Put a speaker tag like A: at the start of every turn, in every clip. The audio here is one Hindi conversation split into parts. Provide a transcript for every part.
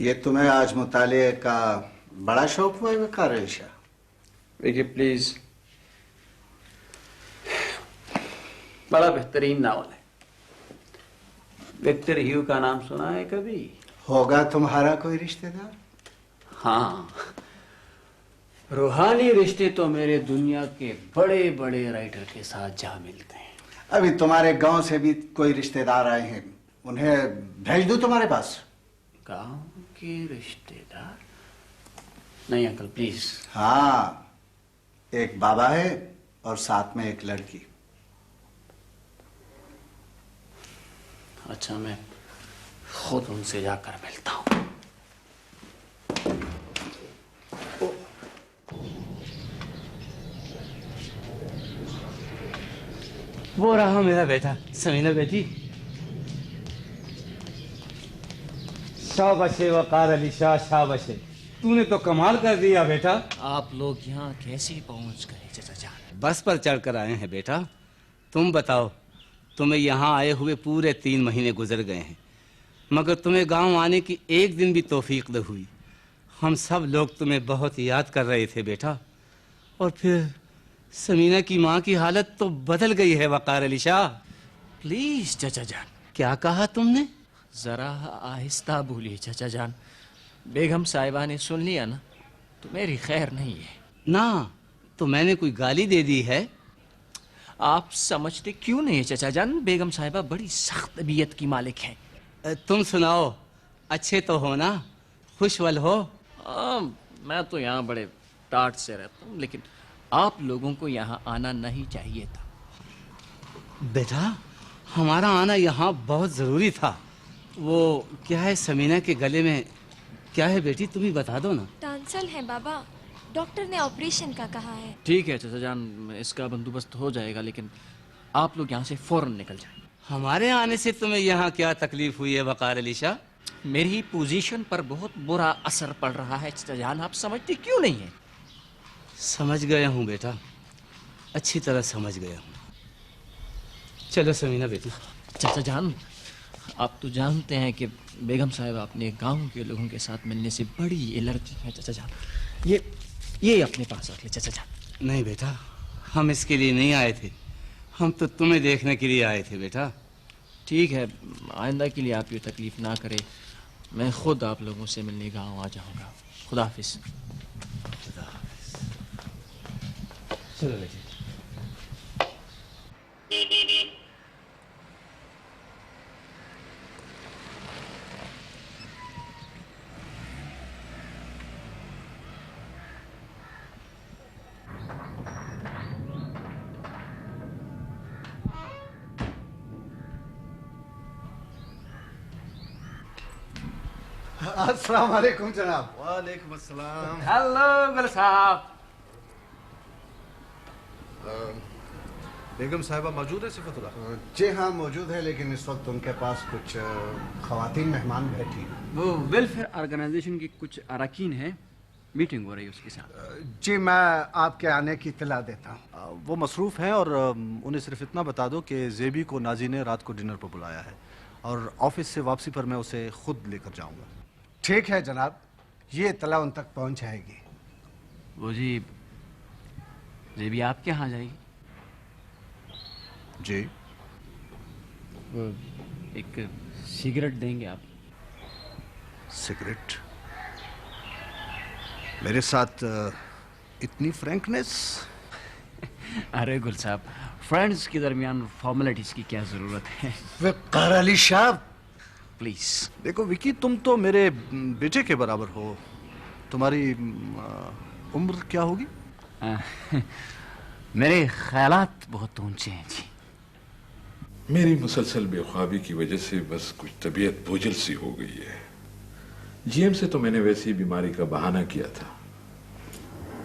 A: ये तुम्हें आज मुताले का बड़ा शौक हुआ है वकार ईशा?
B: देखिए प्लीज, बड़ा बेहतरीन नावल है। विक्टर ह्यू का नाम सुना है कभी?
A: होगा तुम्हारा कोई रिश्तेदार?
B: हाँ, रूहानी रिश्ते तो मेरे दुनिया के बड़े बड़े राइटर के साथ जा मिलते हैं।
A: अभी तुम्हारे गांव से भी कोई रिश्तेदार आए हैं, उन्हें भेज दूं तुम्हारे पास?
B: गांव के रिश्तेदार? नहीं अंकल प्लीज।
A: हाँ, एक बाबा है और साथ में एक लड़की।
B: अच्छा, मैं खुद उनसे जाकर मिलता हूं।
C: वो रहा मेरा बेटा। समीना बेटी, शाबाशे वकार अली शाह, शाबाशे। तूने तो कमाल कर दिया बेटा।
D: आप लोग यहाँ कैसे पहुँच गए चाचा जान?
C: बस पर चढ़कर आए हैं बेटा। तुम बताओ, तुम्हें यहाँ आए हुए पूरे 3 महीने गुजर गए हैं, मगर तुम्हें गांव आने की एक दिन भी तौफीक न हुई। हम सब लोग तुम्हें बहुत याद कर रहे थे बेटा। और फिर समीना की माँ की हालत तो बदल गई है वकार अली शाह।
D: प्लीज चाचा जान।
C: क्या कहा तुमने?
D: जरा आहिस्ता बोलिए चाचा जान। बेगम साहिबा ने सुन लिया ना तो मेरी खैर नहीं है
C: ना। तो मैंने कोई गाली दे दी है?
D: आप समझते क्यों नहीं है चाचा जान? बेगम साहिबा बड़ी सख्त तबीयत की मालिक है।
C: तुम सुनाओ, अच्छे तो हो ना? खुशवल हो?
D: मैं तो यहाँ बड़े टाट से रहता हूँ, लेकिन आप लोगों को यहाँ आना नहीं चाहिए था।
C: बेटा, हमारा आना यहाँ बहुत जरूरी था। वो क्या है समीना के गले में? क्या है बेटी, तुम ही बता दो ना।
E: टॉन्सिल है बाबा, डॉक्टर ने ऑपरेशन का कहा है।
D: ठीक है चाचा जान, इसका बंदोबस्त हो जाएगा, लेकिन आप लोग यहाँ से फौरन निकल जाएं।
C: हमारे आने से तुम्हें यहाँ क्या तकलीफ हुई है वकार अली शाह?
D: मेरी पोजीशन पर बहुत बुरा असर पड़ रहा है चाचा जान, आप समझते क्यों नहीं है?
C: समझ गया हूँ बेटा, अच्छी तरह समझ गया हूँ। चलो समीना बेटी।
D: चाचा जान, आप तो जानते हैं कि बेगम साहिबा अपने गांव के लोगों के साथ मिलने से बड़ी एलर्जी है चाचा जान। ये अपने पास रख ले चाचा जान।
C: नहीं बेटा, हम इसके लिए नहीं आए थे, हम तो तुम्हें देखने के लिए आए थे बेटा।
D: ठीक है, आइंदा के लिए आप ये तकलीफ ना करें, मैं खुद आप लोगों से मिलने गांव आ जाऊंगा। खुदा हाफिज।
C: चलो बेटी।
A: अस्सलाम वालेकुम जनाब। वालेकुम अस्सलाम।
C: हेलो गुल साहब।
F: बेगम साहिबा मौजूद है सिफतुल्लाह?
A: जी हाँ मौजूद है, लेकिन इस वक्त उनके पास कुछ खवातीन मेहमान बैठी हैं।
B: वो वेलफेयर ऑर्गेनाइजेशन की कुछ अरकान है, मीटिंग हो रही है उसके साथ।
A: जी मैं आपके आने की इत्तला देता हूँ।
F: वो मसरूफ़ हैं और उन्हें सिर्फ इतना बता दो कि जेबी को नाजी ने रात को डिनर पर बुलाया है और ऑफिस से वापसी पर मैं उसे खुद लेकर जाऊंगा।
A: ठीक है जनाब, ये इत्तला उन तक पहुँच जाएगी।
B: वो जी, जेबी आपके यहाँ जाएगी?
F: जी।
B: वो एक सिगरेट देंगे आप?
F: सिगरेट? मेरे साथ इतनी फ्रैंकनेस?
B: अरे गुल साहब, फ्रेंड्स के दरमियान फॉर्मेलिटीज की क्या जरूरत है?
A: वकार अली शाह,
B: प्लीज।
F: देखो विकी, तुम तो मेरे बेटे के बराबर हो। तुम्हारी उम्र क्या होगी?
B: मेरे ख्यालात बहुत ऊंचे हैं जी।
G: मेरी मुसलसल बेख्वाबी की वजह से बस कुछ तबीयत बोझल सी हो गई है। जीएम से तो मैंने वैसी बीमारी का बहाना किया था।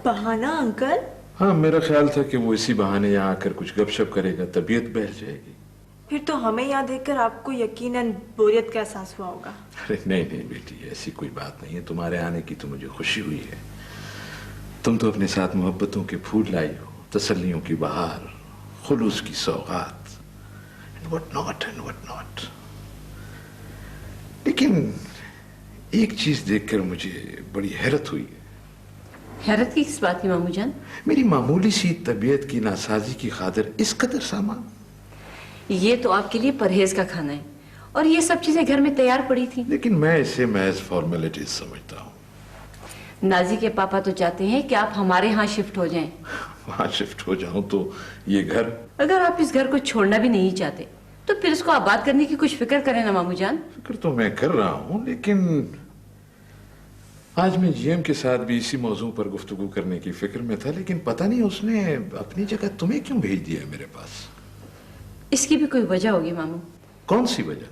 H: बहाना अंकल?
G: हाँ, मेरा ख्याल था कि वो इसी बहाने यहाँ आकर कुछ गपशप करेगा, तबीयत बहल जाएगी।
H: फिर तो हमें यहाँ देखकर आपको यकीनन बोरियत का एहसास हुआ होगा।
G: अरे नहीं नहीं बेटी, ऐसी कोई बात नहीं है। तुम्हारे आने की तो मुझे खुशी हुई है। तुम तो अपने साथ मोहब्बतों के फूल लाई हो, तसल्लियों की बहार, खुलूस की सौगात, and what not. लेकिन एक चीज देखकर मुझे बड़ी हैरत हुई।
I: हैरत की किस बात की मामू जान?
G: मेरी मामूली सी तबीयत की नासाजी की खातिर इस कदर सामान।
I: ये तो आपके लिए परहेज का खाना है और ये सब चीजें घर में तैयार पड़ी थी।
G: लेकिन मैं इसे महज फॉर्मेलिटीज समझता हूँ।
I: नाजी के पापा तो चाहते हैं कि आप हमारे यहाँ शिफ्ट हो जाएं।
G: वहां शिफ्ट हो जाऊं तो ये घर।
I: अगर आप इस घर को छोड़ना भी नहीं चाहते तो फिर इसको आबाद करने की कुछ फिक्र करें ना मामू जान।
G: फिक्र तो मैं कर रहा हूं, लेकिन आज मैं जीएम के साथ भी इसी मौजू पर गुफ्तगू करने की फिक्र में था, लेकिन पता नहीं उसने अपनी जगह तुम्हें क्यों भेज दिया मेरे पास।
I: इसकी भी कोई वजह होगी मामू।
G: कौन सी वजह?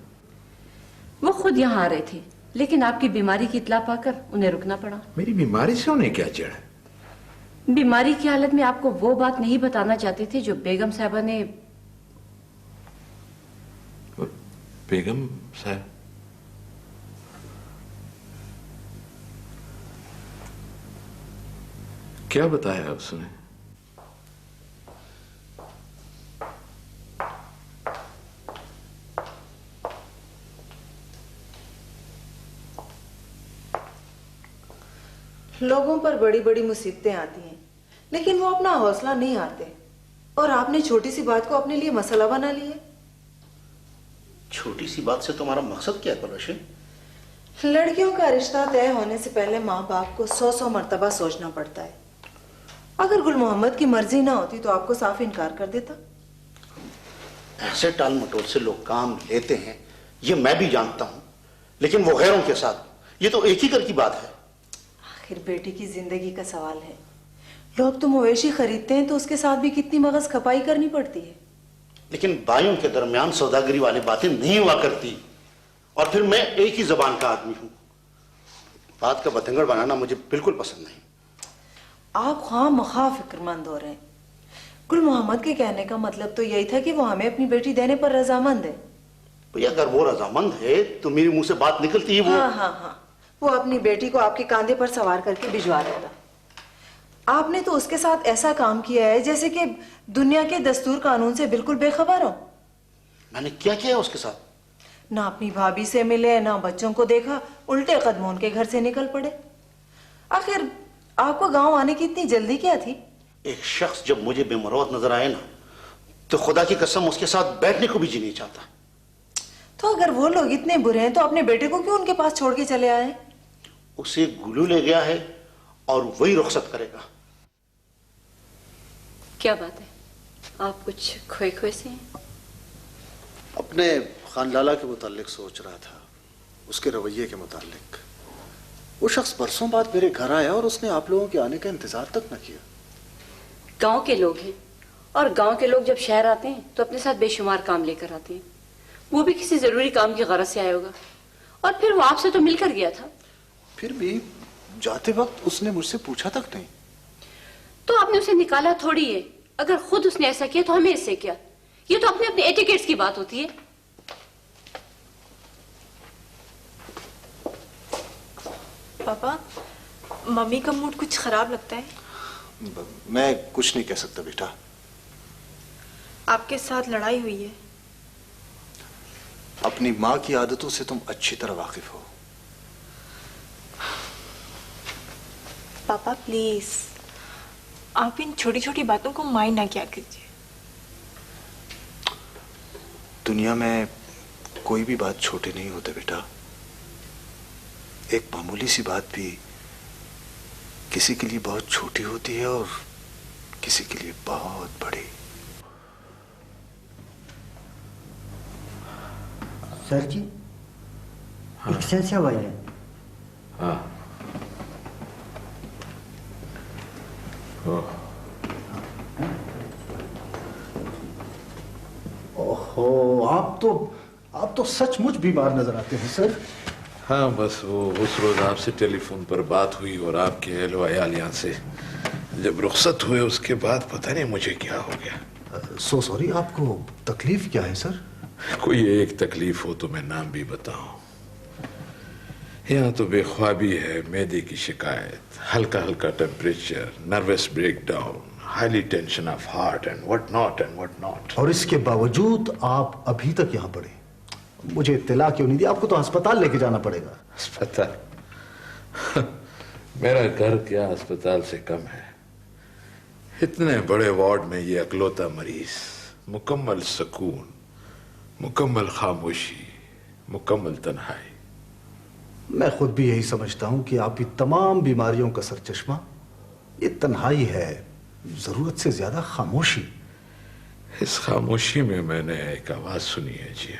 I: वो खुद यहाँ आ रहे थे, लेकिन आपकी बीमारी की इत्ला पाकर उन्हें रुकना पड़ा।
G: मेरी बीमारी से उन्हें क्या चिढ़ है?
I: बीमारी की हालत में आपको वो बात नहीं बताना चाहते थे जो बेगम साहबा ने।
G: बेगम साहब? क्या बताया उसने?
H: लोगों पर बड़ी बड़ी मुसीबतें आती हैं, लेकिन वो अपना हौसला नहीं हारते। और आपने छोटी सी बात को अपने लिए मसला बना लिया।
J: छोटी सी बात से तुम्हारा मकसद क्या है पलोशे?
H: लड़कियों का रिश्ता तय होने से पहले माँ बाप को 100 मर्तबा सोचना पड़ता है। अगर गुल मोहम्मद की मर्जी ना होती तो आपको साफ इनकार कर देता।
J: ऐसे टाल मटोल से लोग काम लेते हैं, ये मैं भी जानता हूं, लेकिन वो गैरों के साथ, ये तो एक ही घर की बात है।
H: आखिर बेटी की जिंदगी का सवाल है। लोग तो मवेशी खरीदते हैं तो उसके साथ भी कितनी मगज खपाई करनी पड़ती है।
J: लेकिन भाइयों के दरमियान सौदागरी वाली बातें नहीं हुआ करती। और फिर मैं एक ही जबान का आदमी हूं। बात का बतंगड़ बनाना मुझे बिल्कुल पसंद नहीं।
H: आप खामखा फिक्रमंद हो रहे हैं। गुल मोहम्मद के कहने का मतलब तो यही था कि वो हमें अपनी बेटी देने पर रजामंद है।
J: भैया अगर वो रजामंद है तो मेरे मुंह से बात निकलती है। वो
H: हाँ, वो अपनी बेटी को आपके कांधे पर सवार करके भिजवा देता। आपने तो उसके साथ ऐसा काम किया है जैसे कि दुनिया के दस्तूर कानून से बिल्कुल बेखबर हो।
J: मैंने क्या किया उसके साथ?
H: ना अपनी भाभी से मिले, ना बच्चों को देखा, उल्टे कदमों उनके घर से निकल पड़े। आखिर आपको गांव आने की इतनी जल्दी क्या थी?
J: एक शख्स जब मुझे बेमरौत नजर आए ना, तो खुदा की कसम उसके साथ बैठने को भी जी नहीं चाहता।
H: तो अगर वो लोग इतने बुरे हैं तो अपने बेटे को क्यों उनके पास छोड़ के चले आए?
J: उसे गुलू ले गया है और वही रुखसत करेगा।
I: क्या बात है, आप कुछ खोए खोए से हैं?
F: अपने खानलाला के मुतालिक सोच रहा था, उसके रवैये के मुतालिक। वो शख्स बरसों बाद मेरे घर आया और उसने आप लोगों के आने का इंतजार तक न किया।
I: गांव के लोग हैं और गांव के लोग जब शहर आते हैं तो अपने साथ बेशुमार काम लेकर आते हैं। वो भी किसी जरूरी काम की गरज से आया होगा और फिर वो आपसे तो मिलकर गया था।
F: फिर भी जाते वक्त उसने मुझसे पूछा तक नहीं।
I: तो आपने उसे निकाला थोड़ी है। अगर खुद उसने ऐसा किया तो हमें इससे क्या? ये तो अपने अपने एटिकेट्स की बात होती है।
H: पापा, मम्मी का मूड कुछ खराब लगता है।
F: मैं कुछ नहीं कह सकता बेटा।
H: आपके साथ लड़ाई हुई है।
F: अपनी माँ की आदतों से तुम अच्छी तरह वाकिफ हो।
H: पापा प्लीज, आप इन छोटी छोटी बातों को माइंड ना किया कीजिए।
F: दुनिया में कोई भी बात छोटी नहीं होती बेटा। एक मामूली सी बात भी किसी के लिए बहुत छोटी होती है और किसी के लिए बहुत बड़ी।
A: सर जी, एक्सटेंसिव हुआ है।
G: हाँ।
A: ओहो, आप तो सचमुच बीमार नजर आते हैं सर।
G: हाँ, बस वो उस रोज आपसे टेलीफोन पर बात हुई और आपके अहलो अयाल यहाँ से जब रुखसत हुए उसके बाद पता नहीं मुझे क्या हो गया।
F: So sorry. आपको तकलीफ क्या है सर?
G: कोई एक तकलीफ हो तो मैं नाम भी बताऊं। यहाँ तो बेख्वाबी है, मैदे की शिकायत, हल्का हल्का temperature, nervous breakdown, highly tension of heart and what not.
F: और इसके बावजूद आप अभी तक यहाँ पड़े। मुझे इत्तला क्यों नहीं दी? आपको तो अस्पताल लेके जाना पड़ेगा।
G: अस्पताल? मेरा घर क्या अस्पताल से कम है। इतने बड़े वार्ड में ये अकलौता मरीज, मुकम्मल सुकून, मुकम्मल खामोशी, मुकम्मल तन्हाई।
F: मैं खुद भी यही समझता हूं कि आपकी तमाम बीमारियों का सरचश्मा ये तन्हाई है, जरूरत से ज्यादा खामोशी।
G: इस खामोशी में मैंने एक आवाज सुनी है जी,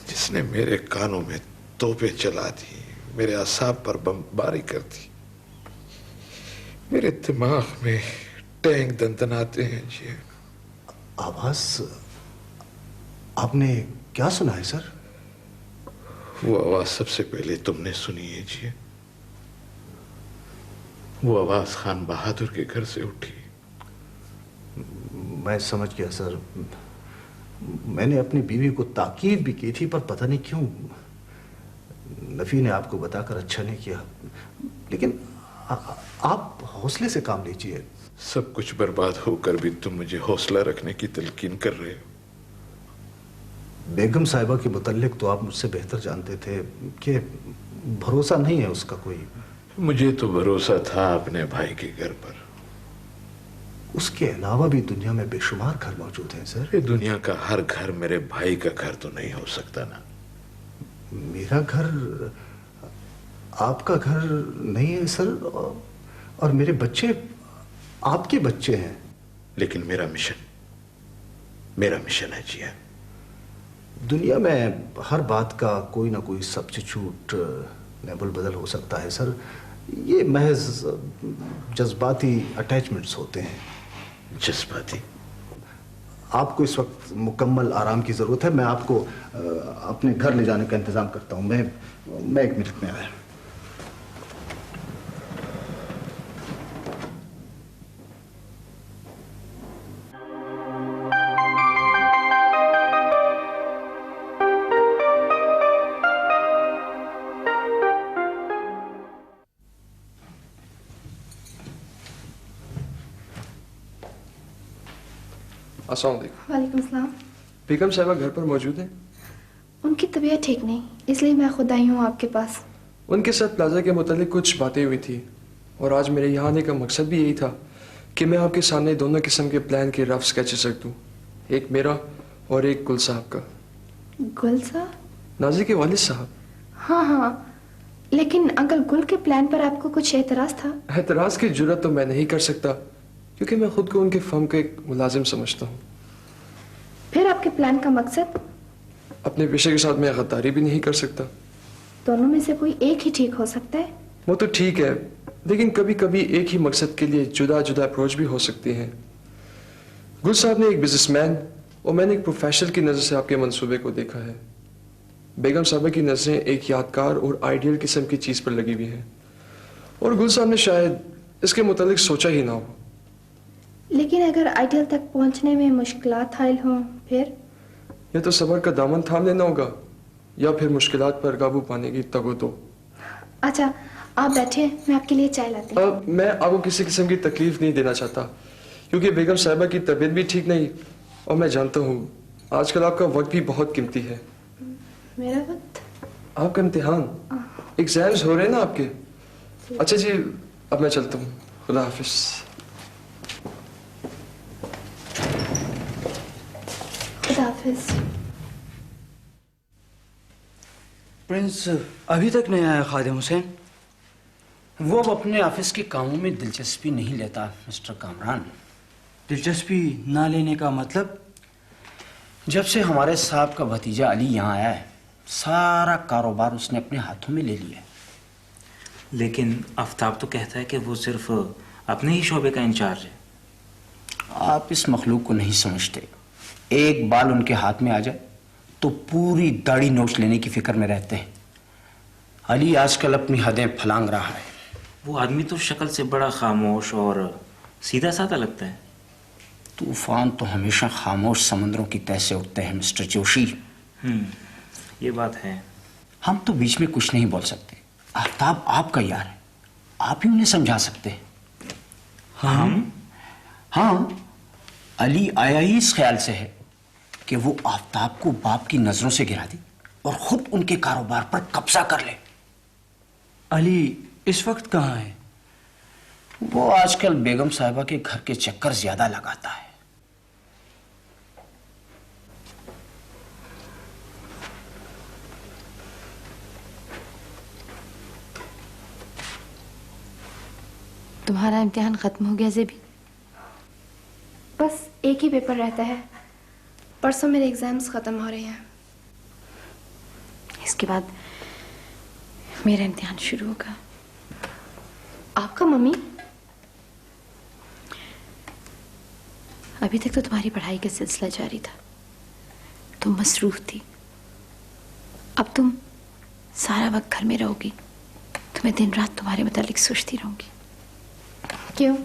G: जिसने मेरे कानों में तोपे चला दी, मेरे असाब पर बमबारी कर दी, मेरे दिमाग में टैंक दंदनाते हैं जी।
F: आवाज आपने क्या सुना है सर?
G: वो आवाज सबसे पहले तुमने सुनी है जी। वो आवाज खान बहादुर के घर से उठी।
F: मैं समझ गया सर। मैंने अपनी बीवी को ताकीद भी की थी, पर पता नहीं क्यों नफी ने आपको बताकर अच्छा नहीं किया। लेकिन आप हौसले से काम लीजिए।
G: सब कुछ बर्बाद होकर भी तुम मुझे हौसला रखने की तलकीन कर रहे हो।
F: बेगम साहिबा के मुतल्लिक तो आप मुझसे बेहतर जानते थे कि भरोसा नहीं है उसका कोई।
G: मुझे तो भरोसा था अपने भाई के घर पर।
F: उसके अलावा भी दुनिया में बेशुमार घर मौजूद हैं सर।
G: ये दुनिया का हर घर मेरे भाई का घर तो नहीं हो सकता ना।
F: मेरा घर आपका घर नहीं है सर, और मेरे बच्चे आपके बच्चे हैं।
G: लेकिन मेरा मिशन है जी।
F: दुनिया में हर बात का कोई ना कोई सब्स्टिट्यूट नेबल बदल हो सकता है सर। ये महज जज्बाती अटैचमेंट्स होते हैं।
G: जज्बाती?
F: आपको इस वक्त मुकम्मल आराम की जरूरत है। मैं आपको अपने घर ले जाने का इंतजाम करता हूं। मैं 1 मिनट में आया।
K: अस्सलाम वालेकुम।
L: वालेकुम सलाम।
K: बेगम साहिबा घर पर मौजूद हैं?
L: उनकी तबीयत ठीक नहीं, इसलिए मैं खुद आई हूँ आपके पास।
K: उनके साथ प्लाजा के मुतालिक कुछ बातें हुई थी, और आज मेरे यहाँ आने का मकसद भी यही था कि मैं आपके सामने दोनों किस्म के प्लान के रफ स्केचेस रख दूँ, एक मेरा और एक गुल साहब का।
L: गुल साहब?
K: नाजी के वालिद साहब।
L: हाँ हाँ, लेकिन अंकल गुल के प्लान पर आपको कुछ एतराज था?
K: एतराज की जुर्रत तो मैं नहीं कर सकता, क्योंकि मैं खुद को उनके फर्म का एक मुलाजिम समझता हूँ।
L: फिर आपके प्लान का मकसद?
K: अपने पेशे के साथ मैं गद्दारी भी नहीं कर सकता।
L: दोनों में से कोई एक ही ठीक हो सकता है।
K: वो तो ठीक है, लेकिन कभी कभी एक ही मकसद के लिए जुदा जुदा अप्रोच भी हो सकती हैं। गुल साहब ने एक बिजनेसमैन और मैंने एक प्रोफेशनल की नज़र से आपके मंसूबे को देखा है। बेगम साहबा की नज़रें एक यादगार और आइडियल किस्म की चीज़ पर लगी हुई हैं, और गुल साहब ने शायद इसके मुतालिक सोचा ही ना हो।
L: लेकिन अगर आइडियल तक पहुंचने में मुश्किलात हायल हों फिर?
K: या तो सब्र का दामन थाम लेना होगा, या फिर मुश्किलात पर काबू पाने की तगो।
L: अच्छा आप बैठे, मैं आपके लिए चाय लाती हूँ।
K: अब मैं आपको किसी किस्म की तकलीफ नहीं देना चाहता, क्योंकि बेगम साहिबा की तबीयत भी ठीक नहीं, और मैं जानता हूँ आजकल आपका वक्त भी बहुत कीमती है।
L: मेरा वक्त?
K: आपका इम्तिहान, एग्जाम्स हो रहे हैं ना आपके। अच्छा जी, अब मैं चलता हूँ। खुदा हाफिज।
L: खुदा हाफिज।
B: प्रिंस अभी तक नहीं आया खादिम हुसैन। वो अब अपने ऑफिस के कामों में दिलचस्पी नहीं लेता मिस्टर कामरान। दिलचस्पी ना लेने का मतलब, जब से हमारे साहब का भतीजा अली यहाँ आया है, सारा कारोबार उसने अपने हाथों में ले लिया है।
M: लेकिन आफ्ताब तो कहता है कि वो सिर्फ अपने ही शोबे का इंचार्ज है।
B: आप इस मखलूक को नहीं समझते। एक बाल उनके हाथ में आ जाए तो पूरी दाढ़ी नोच लेने की फिक्र में रहते हैं। अली आजकल अपनी हदें फलांग रहा है।
M: वो आदमी तो शक्ल से बड़ा खामोश और सीधा साधा लगता है।
B: तूफान तो हमेशा खामोश समंदरों की तह से उठते हैं मिस्टर जोशी।
M: ये बात है।
B: हम तो बीच में कुछ नहीं बोल सकते। आफ्ताब आपका यार है, आप ही उन्हें समझा सकते हैं। हम? हाँ, अली आया ही इस ख्याल से है कि वो आफ्ताब को बाप की नजरों से गिरा दे और खुद उनके कारोबार पर कब्जा कर ले।
N: अली
B: इस वक्त कहाँ है? वो आजकल बेगम साहिबा के घर के चक्कर ज्यादा लगाता है।
L: तुम्हारा इम्तिहान खत्म हो गया ज़ेबी? बस एक ही पेपर रहता है, परसों मेरे एग्जाम्स खत्म हो रहे हैं। इसके बाद मेरा इम्तिहान शुरू होगा। आपका मम्मी? अभी तक तो तुम्हारी पढ़ाई का सिलसिला जारी था, तुम मसरूफ थी। अब तुम सारा वक्त घर में रहोगी तो मैं दिन रात तुम्हारे मुतालिक सोचती रहूंगी। क्यों?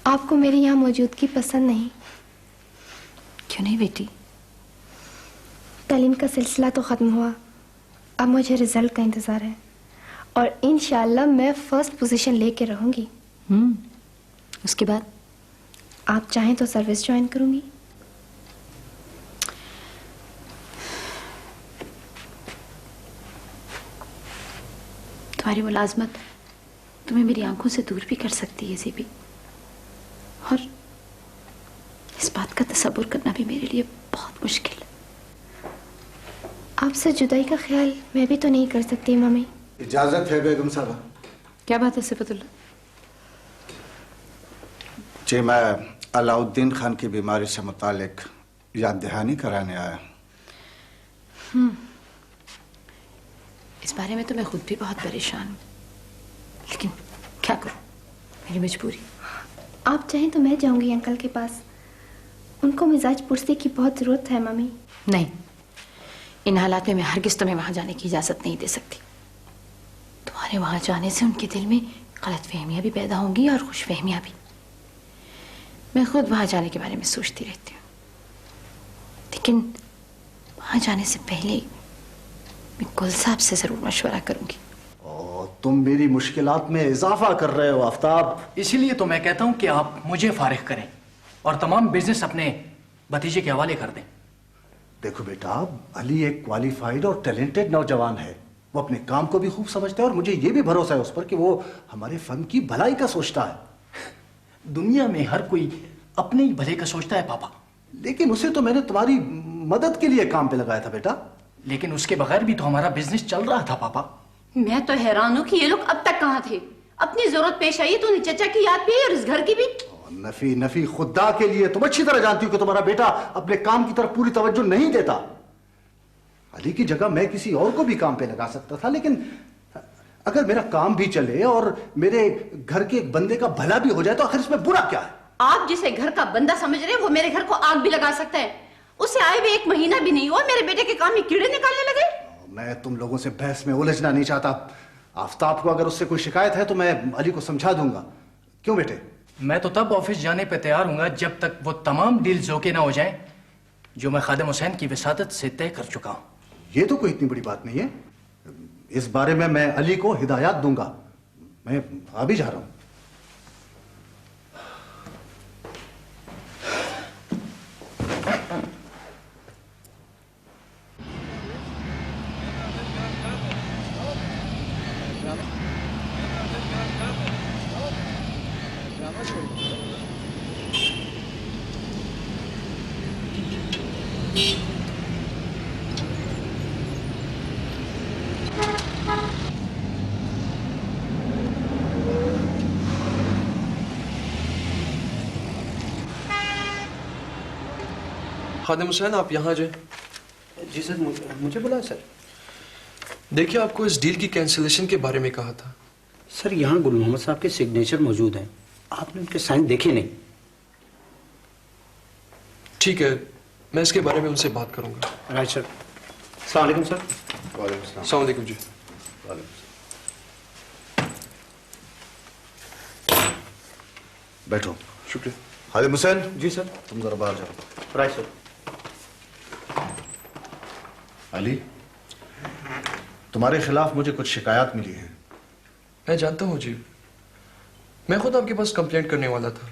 L: आपको मेरी यहाँ मौजूदगी पसंद नहीं?
E: क्यों नहीं बेटी?
L: तालीम का सिलसिला तो ख़त्म हुआ, अब मुझे रिजल्ट का इंतज़ार है और इंशाल्लाह मैं फर्स्ट पोजीशन लेके रहूंगी।
E: उसके बाद?
L: आप चाहें तो सर्विस ज्वाइन करूंगी।
E: तुम्हारी मुलाजमत तुम्हें मेरी आंखों से दूर भी कर सकती है ज़ेबी, और इस बात का तसव्वुर करना भी मेरे लिए बहुत मुश्किल है।
L: आपसे जुदाई का ख्याल मैं भी तो नहीं कर सकती मम्मी।
A: इजाजत है बेगम साहबा?
E: क्या बात है सिफतुल्लाह?
A: जी, मैं अलाउद्दीन खान की बीमारी से मुतालिक याद दहानी कराने आया।
E: इस बारे में तो मैं खुद भी बहुत परेशान हूँ, लेकिन क्या करूँ, मेरी मजबूरी।
L: आप चाहें तो मैं जाऊंगी अंकल के पास, उनको मिजाज पुरसी की बहुत जरूरत है मम्मी।
E: नहीं, इन हालात में मैं हरगिज़ तुम्हें वहां जाने की इजाजत नहीं दे सकती। तुम्हारे वहां जाने से उनके दिल में गलतफहमियां भी पैदा होंगी और खुशफहमियां भी। मैं खुद वहां जाने के बारे में सोचती रहती हूँ, लेकिन वहां जाने से पहले मैं गुल साहब से जरूर मशवरा करूंगी।
F: तुम मेरी मुश्किलात में इजाफा कर रहे हो आफ्ताब।
B: इसीलिए तो मैं कहता हूं कि आप मुझे फारिग करें और तमाम बिजनेस अपने भतीजे के हवाले कर दें।
F: देखो बेटा, अली एक क्वालिफाइड और टैलेंटेड नौजवान है। वो अपने काम को भी खूब समझता है और मुझे ये भी भरोसा है उस पर कि वो हमारे फन की भलाई का सोचता है।
B: दुनिया में हर कोई अपने ही भले का सोचता है पापा।
F: लेकिन उसे तो मैंने तुम्हारी मदद के लिए काम पे लगाया था बेटा।
B: लेकिन उसके बगैर भी तो हमारा बिजनेस चल रहा था पापा।
I: मैं तो हैरान हूँ कि ये लोग अब तक कहाँ थे। अपनी जरूरत पेश आई तो उन्हें चचा की याद भी आई और इस घर की भी।
F: नफी खुदा के लिए तुम अच्छी तरह जानती हो कि तुम्हारा बेटा अपने काम की तरफ पूरी तवज्जो नहीं देता। अली की जगह मैं किसी और को भी काम पे लगा सकता था, लेकिन अगर मेरा काम भी चले और मेरे घर के एक बंदे का भला भी हो जाए तो आखिर इसमें बुरा क्या है?
I: आप जिसे घर का बंदा समझ रहे हैं वो मेरे घर को आग भी लगा सकता है। उसे आए हुए 1 महीना भी नहीं हुआ, मेरे बेटे के काम में कीड़े निकालने लगे।
F: मैं तुम लोगों से बहस में उलझना नहीं चाहता। आफ्ताब को अगर उससे कोई शिकायत है तो मैं अली को समझा दूंगा। क्यों बेटे?
B: मैं तो तब ऑफिस जाने पे तैयार हूंगा जब तक वो तमाम डील्स ओके ना हो जाएं जो मैं खादिम हुसैन की विसादत से तय कर चुका हूं।
F: ये तो कोई इतनी बड़ी बात नहीं है। इस बारे में मैं अली को हिदायत दूंगा। मैं अभी जा रहा हूं।
K: खादिम हुसैन, आप यहाँ जाए।
B: जी सर, मुझे बुलाया सर।
K: देखिए, आपको इस डील की कैंसिलेशन के बारे में कहा था।
B: सर, यहाँ गुल मोहम्मद साहब के सिग्नेचर मौजूद हैं, आपने उनके साइन देखे नहीं।
K: ठीक है, मैं इसके बारे में उनसे बात करूंगा।
B: Right sir. अस्सलाम वालेकुम सर।
K: अस्सलाम वालेकुम जी।
F: बैठो।
K: शुक्रिया।
F: खादिम हुसैन।
B: जी सर।
F: तुम जरा बाहर जाओ।
B: Right sir.
F: अली, तुम्हारे खिलाफ मुझे कुछ शिकायत मिली है।
K: मैं जानता हूँ जी, मैं खुद आपके पास कंप्लेंट करने वाला था।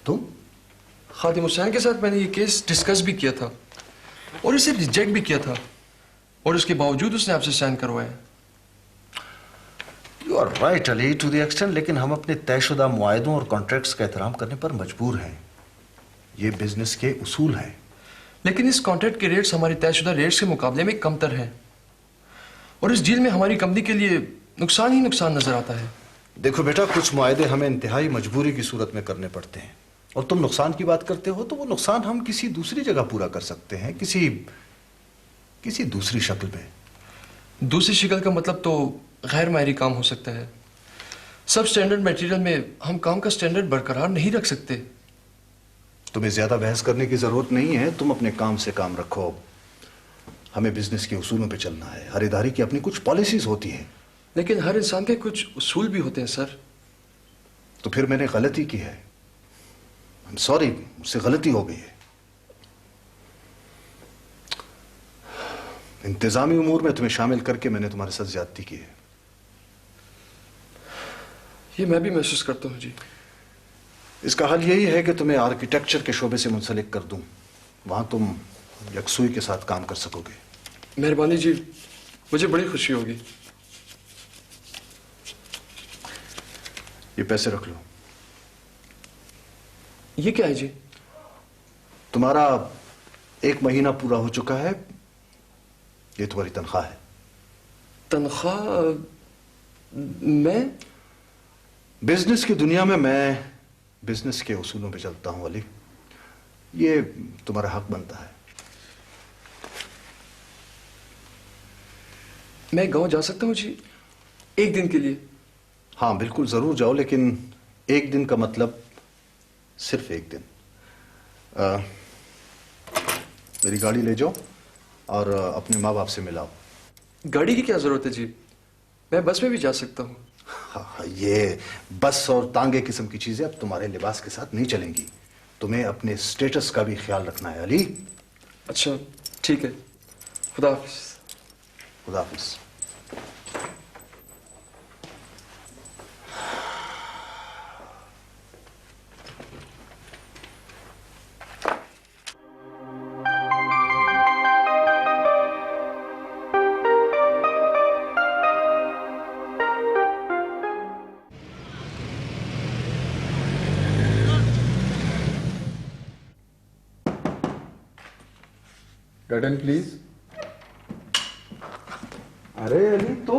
F: तुम?
K: खादिम हुसैन के साथ मैंने ये केस डिस्कस भी किया था और इसे रिजेक्ट भी किया था, और उसके बावजूद उसने आपसे साइन करवाया।
F: You are rightly to the extent, लेकिन हम अपने तयशुदा मुआहदों और कॉन्ट्रैक्ट्स का एहतराम करने पर मजबूर हैं। ये बिजनेस के उसूल हैं।
K: लेकिन इस कॉन्ट्रैक्ट के रेट्स हमारी तयशुदा रेट्स के मुकाबले में कमतर हैं और इस डील में हमारी कंपनी के लिए नुकसान ही नुकसान नजर आता है।
F: देखो बेटा, कुछ मुआहदे हमें इंतहाई मजबूरी की सूरत में करने पड़ते हैं, और तुम नुकसान की बात करते हो तो वो नुकसान हम किसी दूसरी जगह पूरा कर सकते हैं, किसी दूसरी शक्ल में।
K: दूसरी शक्ल का मतलब तो गैर मायरी काम हो सकता है। सब स्टैंडर्ड मटेरियल में हम काम का स्टैंडर्ड बरकरार नहीं रख सकते।
F: तुम्हें ज्यादा बहस करने की जरूरत नहीं है, तुम अपने काम से काम रखो। हमें बिजनेस के उसूलों पे चलना है। हर इदारे की अपनी कुछ पॉलिसीज होती हैं।
K: लेकिन हर इंसान के कुछ उसूल भी होते हैं सर।
F: तो फिर मैंने गलती की है। I'm sorry, मुझसे गलती हो गई है। इंतजामी उमूर में तुम्हें शामिल करके मैंने तुम्हारे साथ ज्यादती की है।
K: ये मैं भी महसूस करता हूँ जी।
F: इसका हल यही है कि तुम्हें आर्किटेक्चर के शोबे से मुंसलिक कर दूं। वहां तुम यकसुई के साथ काम कर सकोगे।
K: मेहरबानी जी, मुझे बड़ी खुशी होगी।
F: ये पैसे रख लो।
K: ये क्या है जी?
F: तुम्हारा 1 महीना पूरा हो चुका है। ये तुम्हारी तनख्वाह है।
K: तनख्वाह? मैं
F: बिजनेस की दुनिया में मैं बिजनेस के उसूलों पे चलता हूं अली। ये तुम्हारा हक बनता है।
K: मैं गांव जा सकता हूं जी 1 दिन के लिए?
F: हाँ बिल्कुल, जरूर जाओ, लेकिन 1 दिन का मतलब सिर्फ 1 दिन। मेरी गाड़ी ले जाओ और अपने माँ बाप से मिलाओ।
K: गाड़ी की क्या जरूरत है जी? मैं बस में भी जा सकता हूँ।
F: हाँ, ये बस और तांगे किस्म की चीजें अब तुम्हारे लिबास के साथ नहीं चलेंगी। तुम्हें अपने स्टेटस का भी ख्याल रखना है अली।
K: अच्छा ठीक है, खुदा हाफिज।
F: खुदा हाफिज।
N: गडन प्लीज। अरे अली, तो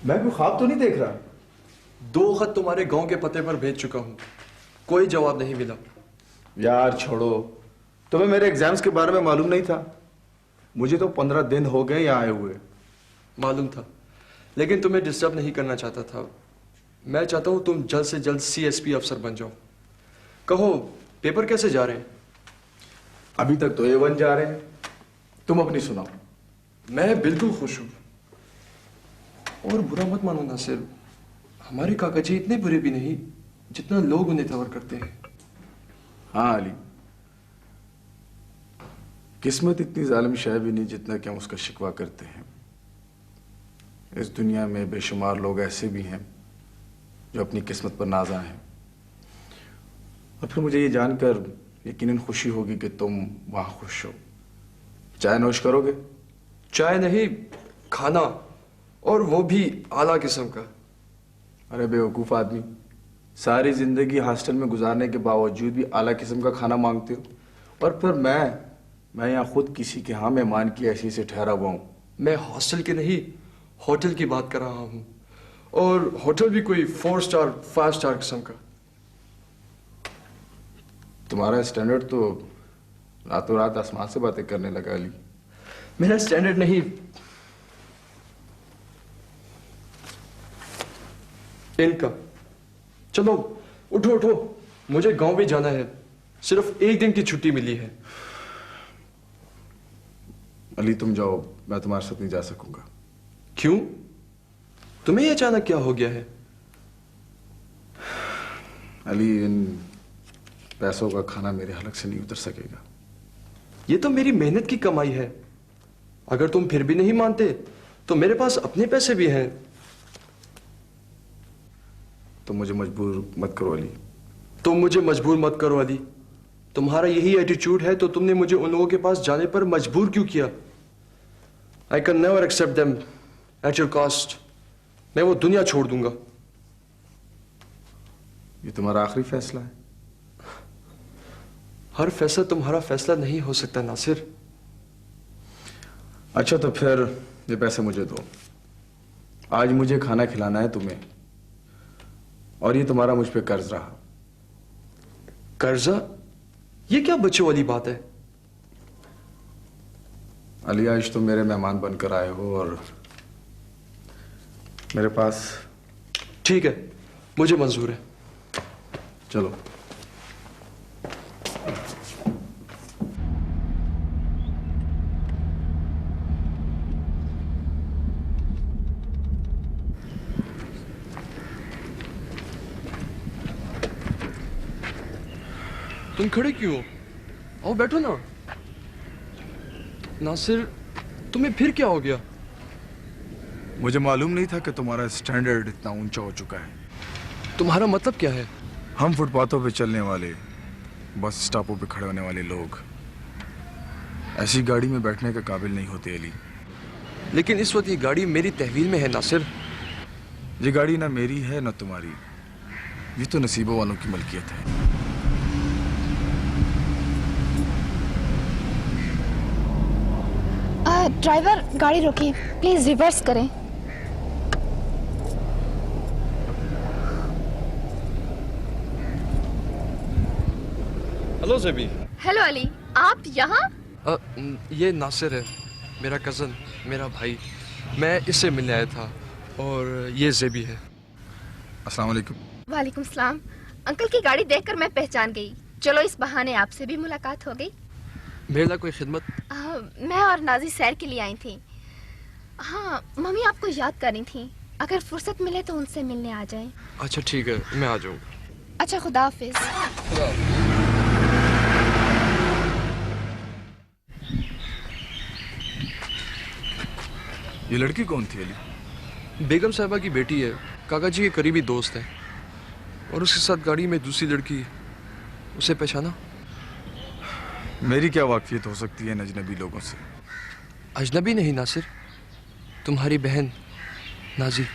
N: मैं कोई ख्वाब तो नहीं देख रहा?
K: 2 खत तुम्हारे गांव के पते पर भेज चुका हूं, कोई जवाब नहीं मिला।
N: यार छोड़ो, तुम्हें मेरे एग्जाम्स के बारे में मालूम नहीं था? मुझे तो 15 दिन हो गए यहाँ आए हुए।
K: मालूम था, लेकिन तुम्हें डिस्टर्ब नहीं करना चाहता था। मैं चाहता हूं तुम जल्द से जल्द CSP अफसर बन जाओ। कहो, पेपर कैसे जा रहे हैं?
N: अभी तक तो A1 जा रहे हैं। तुम अपनी सुनाओ।
K: मैं बिल्कुल खुश हूं। और बुरा मत मानो नासिर, हमारे काका जी इतने बुरे भी नहीं जितना लोग उन्हें तवर करते हैं।
N: हाँ अली, किस्मत इतनी जालिम शय भी नहीं जितना कि हम उसका शिकवा करते हैं। इस दुनिया में बेशुमार लोग ऐसे भी हैं जो अपनी किस्मत पर नाज़ा हैं। और फिर मुझे ये जानकर यकीनन खुशी होगी कि तुम वहां खुश हो। चाय नोश करोगे?
K: चाय नहीं, खाना, और वो भी आला किस्म का।
N: अरे बेवकूफ़ आदमी, सारी जिंदगी हॉस्टल में गुजारने के बावजूद भी आला किस्म का खाना मांगते हो। और फिर मैं यहाँ खुद किसी के यहाँ मेहमान की ऐसी से ठहरा हुआ हूँ।
K: मैं हॉस्टल की नहीं, होटल की बात कर रहा हूँ, और होटल भी कोई 4 स्टार 5 स्टार किस्म का।
N: तुम्हारा स्टैंडर्ड तो रातों रात आसमान से बातें करने लगा अली।
K: मेरा स्टैंडर्ड नहीं, इनका। चलो उठो उठो, मुझे गांव भी जाना है। सिर्फ 1 दिन की छुट्टी मिली है।
N: अली तुम जाओ, मैं तुम्हारे साथ नहीं जा सकूंगा।
K: क्यों? तुम्हें ये अचानक क्या हो गया है?
N: अली, इन पैसों का खाना मेरे हलक से नहीं उतर सकेगा।
K: ये तो मेरी मेहनत की कमाई है। अगर तुम फिर भी नहीं मानते तो मेरे पास अपने पैसे भी हैं।
N: तुम मुझे मजबूर मत करो अली।
K: तुम मुझे मजबूर मत करो अली। तुम्हारा यही एटीट्यूड है तो तुमने मुझे उन लोगों के पास जाने पर मजबूर क्यों किया? I can never accept them at your cost. मैं वो दुनिया छोड़ दूंगा।
N: ये तुम्हारा आखिरी फैसला है?
K: हर फैसला तुम्हारा फैसला नहीं हो सकता नासिर।
N: अच्छा तो फिर ये पैसे मुझे दो। आज मुझे खाना खिलाना है तुम्हें, और ये तुम्हारा मुझ पे कर्ज रहा।
K: कर्जा? ये क्या बच्चों वाली बात है?
N: अली, आज तुम मेरे मेहमान बनकर आए हो और मेरे पास।
K: ठीक है, मुझे मंजूर है।
N: चलो।
K: तुम खड़े क्यों हो? आओ बैठो ना। नासिर, तुम्हें फिर क्या हो गया?
N: मुझे मालूम नहीं था कि तुम्हारा स्टैंडर्ड इतना ऊंचा हो चुका है।
K: तुम्हारा मतलब क्या है?
N: हम फुटपाथों पे चलने वाले, बस स्टॉपों पे खड़े होने वाले लोग ऐसी गाड़ी में बैठने के काबिल नहीं होते अली।
K: लेकिन इस वक्त ये गाड़ी मेरी तहवील में है नासिर।
N: ये गाड़ी ना मेरी है ना तुम्हारी, ये तो नसीबों वालों की मलकियत है।
L: ड्राइवर, गाड़ी रोकिए प्लीज, रिवर्स करें।
K: हेलो ज़ेबी।
L: हेलो अली, आप यहाँ?
K: ये नासिर है, मेरा कज़न, मेरा भाई। मैं इससे मिलने आया था। और ये ज़ेबी है।
N: अस्सलाम वालेकुम।
L: वालेकुम सलाम। अंकल की गाड़ी देखकर मैं पहचान गई। चलो इस बहाने आपसे भी मुलाकात हो गई।
K: मेरा कोई खिदमत?
L: मैं और नाजी सैर के लिए आई थी। हाँ, मम्मी आपको याद कर रही थी। अगर फुर्सत मिले तो उनसे मिलने आ जाएं।
K: अच्छा ठीक है, मैं आ जाऊंगा।
L: अच्छा, खुदा हाफिज।
N: ये लड़की कौन थी अली?
K: बेगम साहिबा की बेटी है, काका जी के करीबी दोस्त है। और उसके साथ गाड़ी में दूसरी लड़की, उसे पहचाना?
N: मेरी क्या वाकफियत हो सकती है अजनबी लोगों से?
K: अजनबी नहीं नासिर, तुम्हारी बहन नाजी।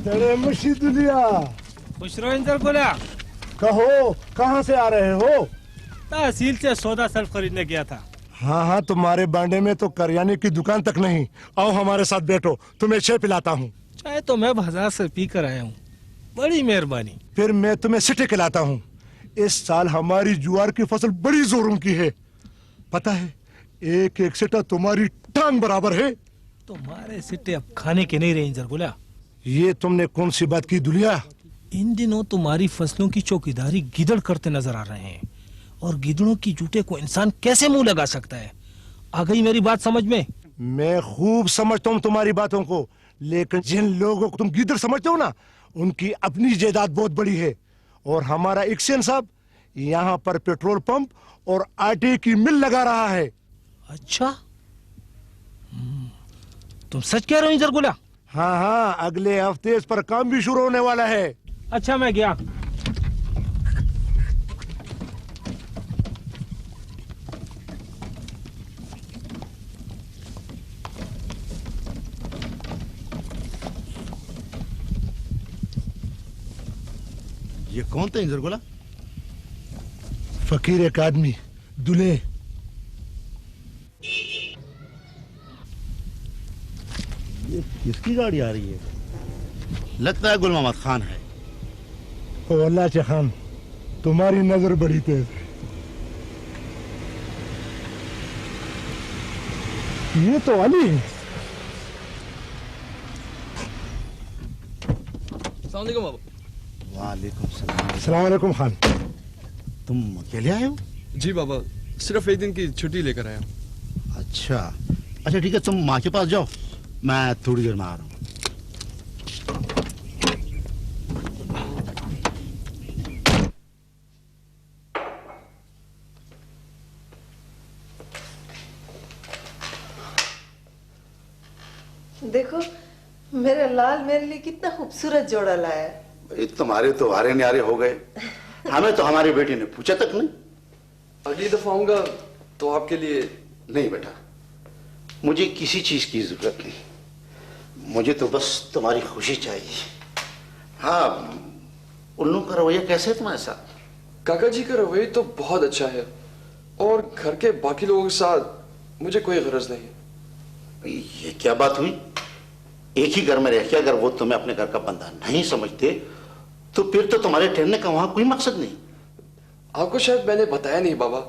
O: तेरे मुशी दुनिया।
P: खुश रहो इंदर बोला।
O: कहो, कहाँ से आ रहे हो?
P: तहसील से सौदा सर्फ खरीदने गया था।
O: हाँ हाँ, तुम्हारे बांडे में तो करियाने की दुकान तक नहीं। आओ हमारे साथ बैठो, तुम्हें चाय पिलाता हूँ।
P: चाय तो मैं बाजार से पी कर आया हूँ, बड़ी मेहरबानी।
O: फिर मैं तुम्हें सिटे खिलाता हूँ। इस साल हमारी ज्वार की फसल बड़ी जोरों की है, पता है? एक एक सिटा तुम्हारी टांग बराबर है।
P: तुम्हारे सिट्टे अब खाने के नहीं रहे इंदर बोला।
O: ये तुमने कौन सी बात की दुनिया?
P: इन दिनों तुम्हारी फसलों की चौकीदारी गिदड़ करते नजर आ रहे हैं, और गिदड़ों की जूते को इंसान कैसे मुंह लगा सकता है? आ गई मेरी बात समझ में?
O: मैं खूब समझता हूँ तुम्हारी बातों को, लेकिन जिन लोगों को तुम गिदड़ समझते हो ना, उनकी अपनी जायदाद बहुत बड़ी है। और हमारा एक्शन साहब यहाँ पर पेट्रोल पंप और आटे की मिल लगा रहा है।
P: अच्छा, तुम सच कह रहे हो इंदर बोला?
O: हाँ हाँ, अगले हफ्ते इस पर काम भी शुरू होने वाला है।
P: अच्छा, मैं गया।
J: ये कौन था इंदर गोला?
O: फकीर एक आदमी, दूल्हे।
J: ये किसकी गाड़ी आ रही है? लगता है गुल मोहम्मद खान है।
O: ओ अल्लाह चे खान, तुम्हारी नजर बड़ी तेज है। ये तो अली है।
J: वालेकुम सलाम।
O: अस्सलाम वालेकुम खान।
J: तुम अकेले आए हो?
K: जी बाबा, सिर्फ एक दिन की छुट्टी लेकर आया हूँ।
J: अच्छा अच्छा, ठीक है, तुम माँ के पास जाओ, मैं थोड़ी देर में आ रहा हूँ।
H: मेरा लाल मेरे लिए कितना खूबसूरत जोड़ा लाया है।
J: ये तुम्हारे तो आरे न्यारे हो गए, हमें तो हमारी बेटी ने पूछा तक नहीं।
K: अगली दफा आऊंगा तो आपके लिए।
J: नहीं बेटा, मुझे किसी चीज की जरूरत नहीं, मुझे तो बस तुम्हारी खुशी चाहिए। हाँ, उल्लू का रवैया कैसे है तुम्हारे साथ?
K: काका जी का रवैया तो बहुत अच्छा है, और घर के बाकी लोगों के साथ मुझे कोई गरज नहीं है।
J: ये क्या बात हुई? एक ही घर में रह के अगर वो तुम्हें अपने घर का बंदा नहीं समझते तो फिर तो तुम्हारे ठहरने का वहां कोई मकसद नहीं।
K: आपको शायद मैंने बताया नहीं बाबा,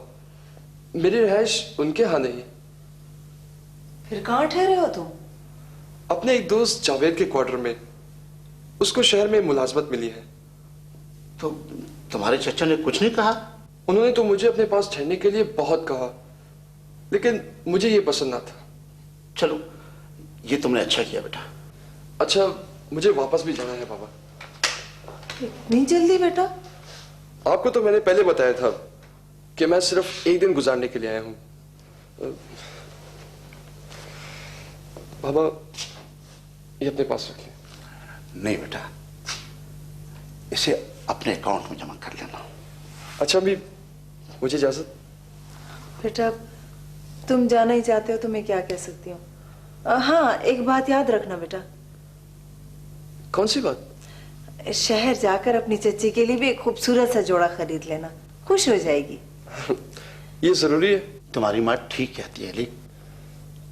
K: मेरी रिहाइश उनके यहाँ नहीं है।
H: फिर कहाँ ठहरे हो तुम?
K: अपने एक दोस्त जावेद के क्वार्टर में, उसको शहर में मुलाजमत मिली है।
J: तो तुम्हारे चचा ने कुछ नहीं कहा?
K: उन्होंने तो मुझे अपने पास ठहरने के लिए बहुत कहा, लेकिन मुझे ये पसंद ना था।
J: चलो, ये तुमने अच्छा किया बेटा।
K: अच्छा, मुझे वापस भी जाना है बाबा।
H: इतनी जल्दी बेटा?
K: आपको तो मैंने पहले बताया था कि मैं सिर्फ एक दिन गुजारने के लिए आया हूं। बाबा, ये अपने पास रखिए।
J: नहीं बेटा, इसे अपने अकाउंट में जमा कर लेना।
K: अच्छा अभी मुझे इजाजत।
H: बेटा, तुम जाना ही चाहते हो तो मैं क्या कह सकती हूँ। हाँ, एक बात याद रखना बेटा।
K: कौन सी बात?
H: शहर जाकर अपनी चच्ची के लिए भी एक खूबसूरत सा जोड़ा खरीद लेना, खुश हो जाएगी।
K: ये जरूरी है।
J: तुम्हारी माँ ठीक कहती है अली।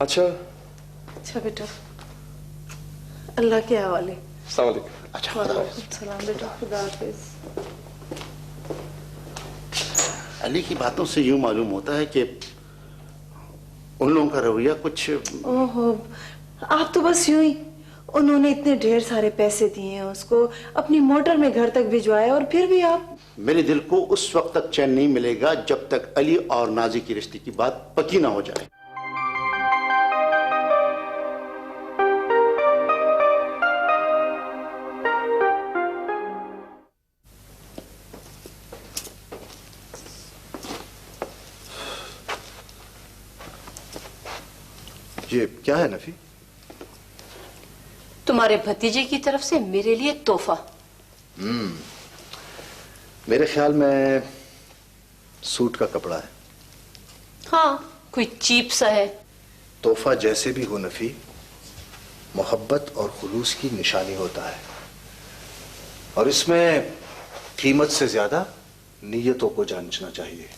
K: अच्छा
H: अच्छा बेटा, अल्लाह के हवाले।
K: अस्सलाम वालेकुम।
J: अच्छा,
H: वालेकुम सलाम बेटा, खुदा हाफिज।
J: अली की बातों से यूं मालूम होता है कि उन लोगों का रवैया कुछ।
H: ओहो, आप तो बस यूं ही। उन्होंने इतने ढेर सारे पैसे दिए हैं उसको, अपनी मोटर में घर तक भिजवाया, और फिर भी आप।
J: मेरे दिल को उस वक्त तक चैन नहीं मिलेगा जब तक अली और नाजी की रिश्ते की बात पक्की ना हो जाए।
F: ये क्या है नफी?
I: तुम्हारे भतीजे की तरफ से मेरे लिए तोहफा।
F: मेरे ख्याल में सूट का कपड़ा है।
I: हाँ, कोई चीप सा है।
F: तोहफा जैसे भी हो नफी, मोहब्बत और खुलूस की निशानी होता है, और इसमें कीमत से ज्यादा नीयतों को जानना चाहिए।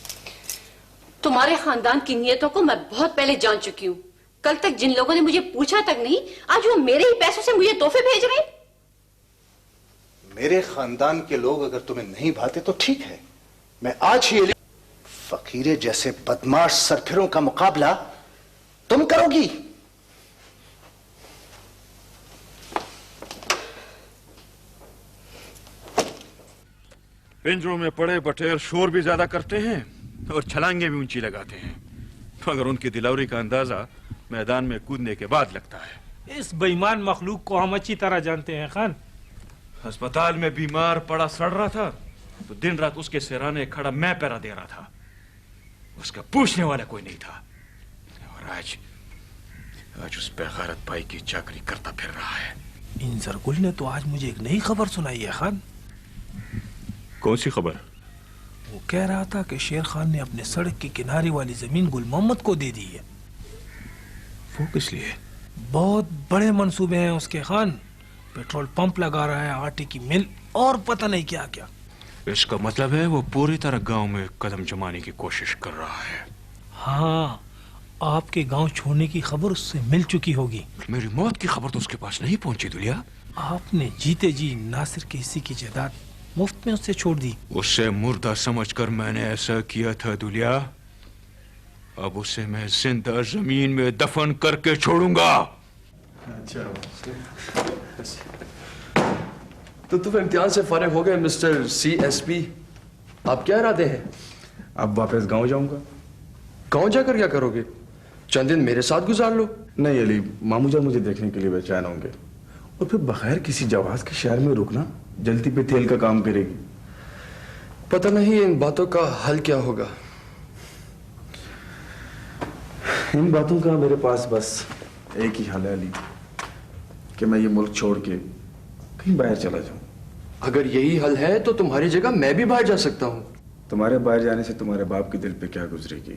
I: तुम्हारे खानदान की नीयतों को मैं बहुत पहले जान चुकी हूँ। कल तक जिन लोगों ने मुझे पूछा तक नहीं, आज वो मेरे ही पैसों से मुझे तोहफे भेज रहे हैं।
F: मेरे खानदान के लोग अगर तुम्हें नहीं भाते तो ठीक है, मैं आज ही फकीरे जैसे बदमाश सरफिरों का मुकाबला तुम करोगी।
Q: पिंजरों में पड़े बटेर शोर भी ज्यादा करते हैं और छलांगे भी ऊंची लगाते हैं, मगर उनकी दिलावरी का अंदाजा मैदान में कूदने के बाद लगता है।
P: इस बेईमान मखलूक को हम अच्छी तरह जानते हैं खान।
Q: अस्पताल में बीमार पड़ा सड़ रहा था तो दिन रात उसके सिराने खड़ा मैं पैरा दे रहा था, उसका पूछने वाला कोई नहीं था। और आज उस बेगैरत भाई की चाकरी करता फिर रहा है।
P: इन जरगुल ने तो आज मुझे एक नई खबर सुनाई है खान।
Q: कौन सी खबर?
P: वो कह रहा था कि शेर खान ने अपने सड़क के किनारे वाली जमीन गुल मोहम्मद को दे दी है।
Q: वो किस लिए?
P: बहुत बड़े मंसूबे हैं उसके खान। पेट्रोल पंप लगा रहा है, आटे की मिल, और पता नहीं क्या क्या।
Q: इसका मतलब है वो पूरी तरह गांव में कदम जमाने की कोशिश कर रहा है।
P: हाँ, आपके गांव छोड़ने की खबर उससे मिल चुकी होगी।
Q: मेरी मौत की खबर तो उसके पास नहीं पहुंची दुलिया।
P: आपने जीते जी नासिर के हिस्से की जायदाद मुफ्त में उससे छोड़ दी।
Q: उससे मुर्दा समझकर मैंने ऐसा किया था दुलिया, अब उसे मैं जिंदा जमीन में दफन करके छोड़ूंगा।
K: अच्छा, तो तुम इम्तिहान से फारिग हो गए मिस्टर CSP। आप क्या इरादे हैं?
N: अब वापस गांव जाऊंगा।
K: गांव जाकर क्या करोगे? चंद दिन मेरे साथ गुजार लो।
N: नहीं अली, मामू जान मुझे देखने के लिए बेचैन होंगे, और फिर बगैर किसी जवाज के शहर में रुकना जल्दी पे तेल का काम करेगी।
K: पता नहीं इन बातों का हल क्या होगा।
N: इन बातों का मेरे पास बस एक ही हल है अली, कि मैं ये मुल्क छोड़ के कहीं बाहर चला जाऊं।
K: अगर यही हल है तो तुम्हारी जगह मैं भी बाहर जा सकता हूँ।
N: तुम्हारे बाहर जाने से तुम्हारे बाप के दिल पे क्या गुजरेगी,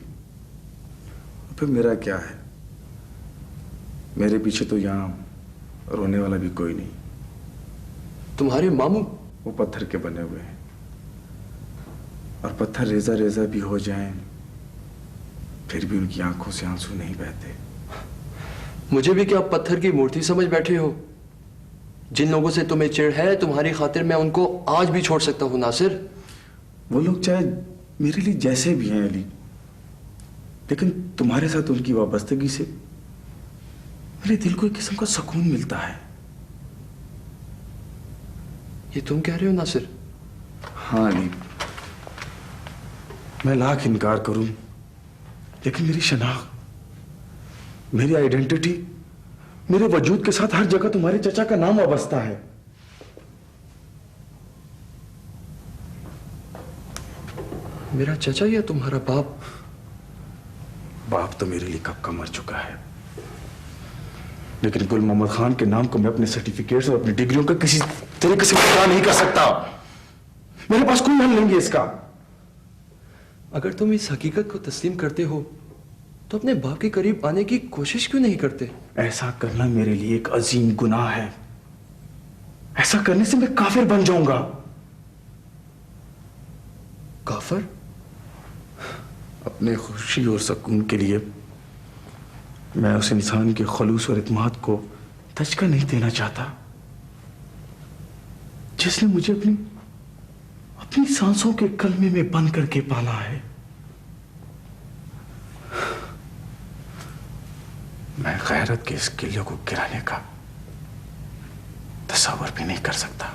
N: फिर मेरा क्या है? मेरे पीछे तो यहाँ रोने वाला भी कोई नहीं।
K: तुम्हारे मामू?
N: वो पत्थर के बने हुए हैं, और पत्थर रेजा रेजा भी हो जाएं फिर भी उनकी आंखों से आंसू नहीं बहते।
K: मुझे भी क्या पत्थर की मूर्ति समझ बैठे हो? जिन लोगों से तुम्हें चिढ़ है, तुम्हारी खातिर मैं उनको आज भी छोड़ सकता हूं नासिर।
N: वो लोग चाहे मेरे लिए जैसे भी हैं अली, लेकिन तुम्हारे साथ उनकी वाबस्तगी से मेरे दिल को एक किस्म का सुकून मिलता है।
K: ये तुम कह रहे हो नासिर?
N: हाँ अली, मैं लाख इनकार करूं, लेकिन मेरी शनाख्त, मेरी आइडेंटिटी, मेरे वजूद के साथ हर जगह तुम्हारे चचा का नाम वाबस्ता है।
K: मेरा चचा या तुम्हारा बाप?
N: बाप तो मेरे लिए कब का मर चुका है, लेकिन गुल मोहम्मद खान के नाम को मैं अपने सर्टिफिकेट्स और अपनी डिग्रियों का किसी तरीके से पूरा नहीं कर सकता। मेरे पास कोई हल नहीं है इसका।
K: अगर तुम इस हकीकत को तस्लीम करते हो तो अपने बाप के करीब आने की कोशिश क्यों नहीं करते?
N: ऐसा करना मेरे लिए एक अजीम गुनाह है। ऐसा करने से मैं काफिर बन जाऊंगा।
K: काफिर?
N: अपने खुशी और सुकून के लिए मैं उस इंसान के खलूस और इत्मीनान को धचका नहीं देना चाहता जिसने मुझे अपनी सांसों के कलमे में बंद करके पाला है। मैं गैरत के इस किले को गिराने का तस्वर भी नहीं कर सकता।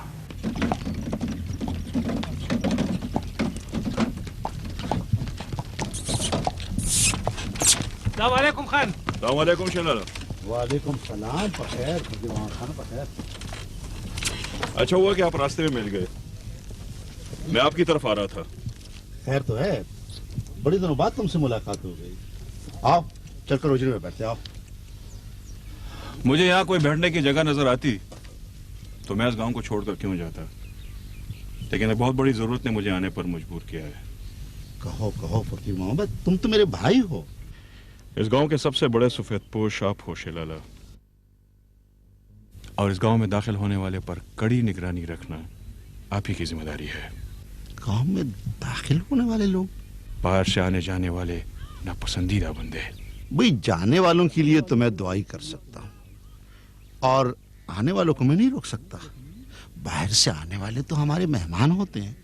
P: अस्सलामुअलैकुम खान।
R: अस्सलामुअलैकुम शनाला।
O: वालेकुम सलाम। बखैर दीवान खान, बखैर।
R: अच्छा हुआ कि आप रास्ते में मिल गए, मैं आपकी तरफ आ रहा था।
J: खैर तो है, बड़ी दिनों बाद तुमसे मुलाकात हो गई। आओ चलकर रोजरी में बैठते। आओ।
R: मुझे यहाँ कोई बैठने की जगह नजर आती तो मैं इस गांव को छोड़कर क्यों जाता, लेकिन एक बहुत बड़ी जरूरत ने मुझे आने पर मजबूर किया है।
J: कहो कहो फकीर मोहम्मद, तुम तो मेरे भाई हो।
R: इस गांव के सबसे बड़े सफेदपोश आप हो शेलाला, और इस गांव में दाखिल होने वाले पर कड़ी निगरानी रखना आप ही की जिम्मेदारी है।
J: गांव में दाखिल होने वाले लोग?
R: बाहर से आने जाने वाले नापसंदीदा बंदे।
J: भाई जाने वालों के लिए तो मैं दुआई कर सकता हूँ, और आने वालों को मैं नहीं रोक सकता। बाहर से आने वाले तो हमारे मेहमान होते हैं।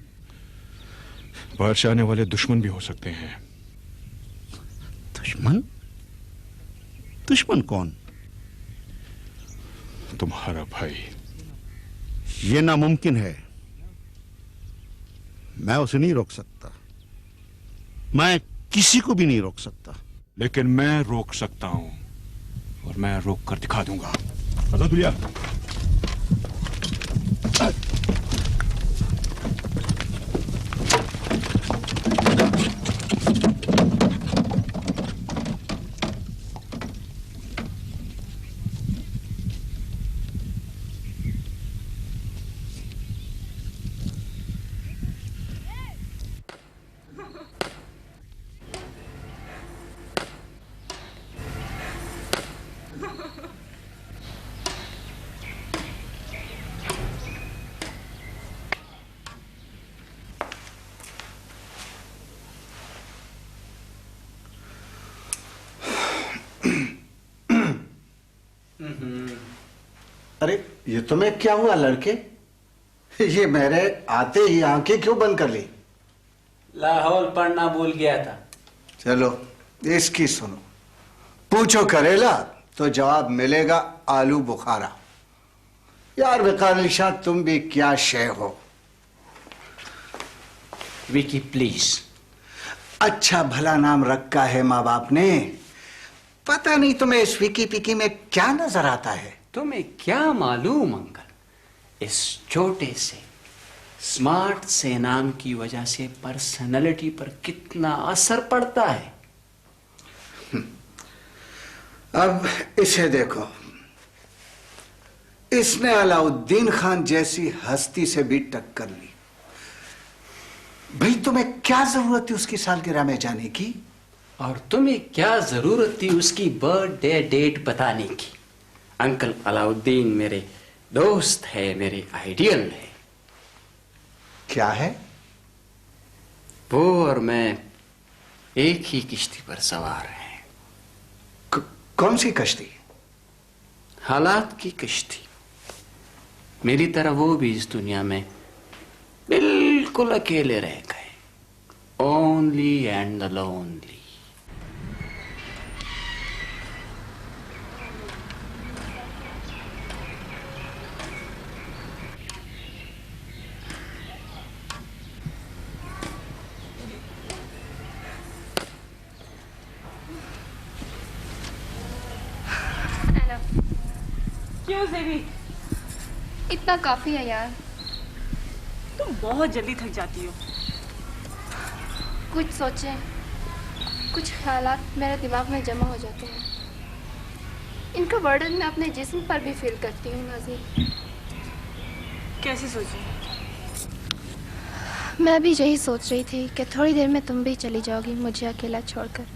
R: बाहर से आने वाले दुश्मन भी हो सकते हैं।
J: दुश्मन? दुश्मन कौन?
R: तुम्हारा भाई।
J: ये नामुमकिन है, मैं उसे नहीं रोक सकता। मैं किसी को भी नहीं रोक सकता।
R: लेकिन मैं रोक सकता हूं, और मैं रोक कर दिखा दूंगा। आजाद भैया,
A: अरे ये तुम्हें क्या हुआ लड़के? ये मेरे आते ही आंखें क्यों बंद कर ली?
B: लाहौल पढ़ना भूल गया था।
A: चलो इसकी सुनो। पूछो करेला तो जवाब मिलेगा आलू बुखारा। यार वकार अली शाह, तुम भी क्या शय हो।
B: विकी प्लीज।
A: अच्छा भला नाम रखा है माँ बाप ने। पता नहीं तुम्हें इस विकी पिकी में क्या नजर आता है।
B: तुम्हें क्या मालूम अंकल, इस छोटे से स्मार्ट से नाम की वजह से पर्सनैलिटी पर कितना असर पड़ता है।
A: अब इसे देखो, इसने अलाउद्दीन खान जैसी हस्ती से भी टक्कर ली। भाई तुम्हें क्या जरूरत थी उसकी सालगिरह में जाने की?
B: और तुम्हें क्या जरूरत थी उसकी बर्थडे डेट बताने की? अंकल अलाउद्दीन मेरे दोस्त है, मेरे आइडियल है।
A: क्या है?
B: वो और मैं एक ही किश्ती पर सवार हैं।
A: कौन सी कश्ती?
B: हालात की कश्ती। मेरी तरह वो भी इस दुनिया में बिल्कुल अकेले रह गए। Only and the lonely.
S: क्यों ज़ेबी?
T: इतना काफी है यार।
S: तुम बहुत जल्दी थक जाती हो।
T: कुछ सोचें, कुछ ख्यालात मेरे दिमाग में जमा हो जाते हैं। इनका बर्डन मैं अपने जिस्म पर भी फील करती हूँ नाज़ी।
S: कैसे सोचें?
T: मैं भी यही सोच रही थी कि थोड़ी देर में तुम भी चली जाओगी मुझे अकेला छोड़कर,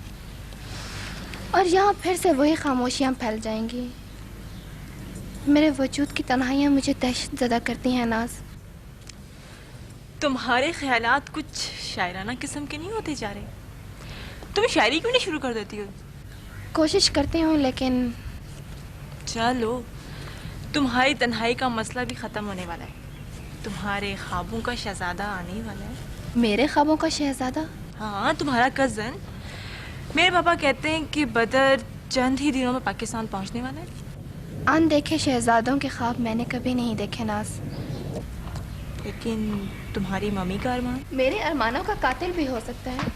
T: और यहाँ फिर से वही खामोशियाँ फैल जाएंगी। मेरे वजूद की तन्हाइयाँ मुझे दहशत ज़दा करती हैं नाज।
S: तुम्हारे ख्यालात कुछ शायराना किस्म के नहीं होते जा रहे? तुम शायरी क्यों नहीं शुरू कर देती हो?
T: कोशिश करती हूँ लेकिन।
S: चलो, तुम्हारी तन्हाई का मसला भी ख़त्म होने वाला है। तुम्हारे ख्वाबों का शहजादा आने वाला है।
T: मेरे ख्वाबों का शहजादा?
S: हाँ, तुम्हारा कज़न। मेरे पापा कहते हैं कि बदर चंद ही दिनों में पाकिस्तान पहुँचने वाला है।
T: अनदेखे शहजादों के ख्वाब मैंने कभी नहीं देखे नाज।
S: लेकिन तुम्हारी मम्मी का अरमान?
T: मेरे अरमानों का कातिल भी हो सकता है।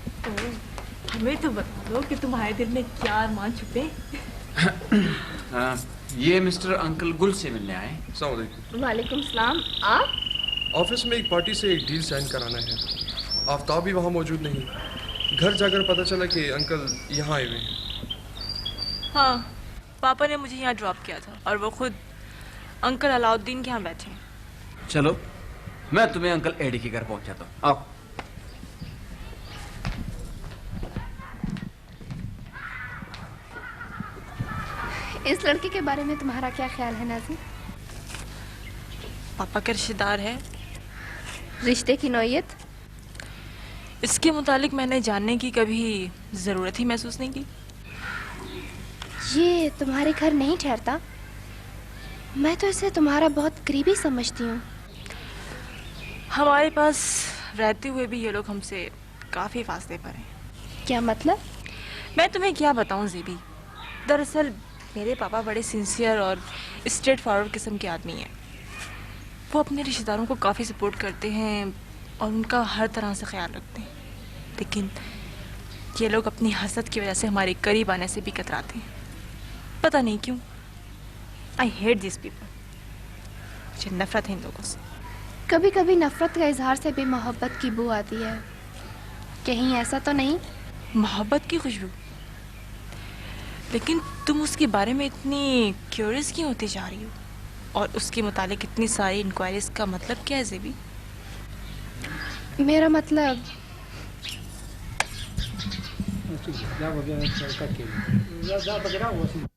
S: हमें तो बता दो कि तुम्हारे दिल में क्या अरमान छुपे।
B: ये मिस्टर अंकल गुल से मिलने आए।
T: वालेकुम सलाम। आप?
K: ऑफिस में एक पार्टी से एक डील साइन कराना है। आफ्ताब भी वहाँ मौजूद नहीं। घर जाकर पता चला कि अंकल यहाँ आए हुए हैं।
S: हाँ, पापा ने मुझे यहाँ ड्रॉप किया था और वो खुद अंकल अलाउद्दीन के यहाँ बैठे हैं।
B: चलो, मैं तुम्हें अंकल एडी के घर पहुँचाता हूँ। आओ।
T: इस लड़के के बारे में तुम्हारा क्या ख्याल है नाज़ी?
S: पापा के रिश्तेदार है।
T: रिश्ते की नौयत?
S: इसके मुतालिक मैंने जानने की कभी ज़रूरत ही महसूस नहीं की।
T: ये तुम्हारे घर नहीं ठहरता? मैं तो इसे तुम्हारा बहुत करीबी समझती हूँ।
S: हमारे पास रहते हुए भी ये लोग हमसे काफ़ी फासले पर हैं।
T: क्या मतलब?
S: मैं तुम्हें क्या बताऊँ ज़ेबी। दरअसल मेरे पापा बड़े सिंसियर और स्ट्रेट फॉरवर्ड किस्म के आदमी हैं। वो अपने रिश्तेदारों को काफ़ी सपोर्ट करते हैं और उनका हर तरह से ख्याल रखते हैं, लेकिन ये लोग अपनी हसद की वजह से हमारे करीब आने से भी कतराते हैं। पता नहीं क्यों। I hate this people. मुझे नफरत है इन लोगों से।
T: कभी कभी नफरत का इजहार से भी मोहब्बत की बू आती है। कहीं ऐसा तो नहीं?
S: मोहब्बत की खुशबू? लेकिन तुम उसके बारे में इतनी क्यूरियस क्यों होती जा रही हो? और उसके मुतालिक इतनी सारी इंक्वायरीज का मतलब क्या है ज़ेबी?
T: मेरा मतलब
U: जा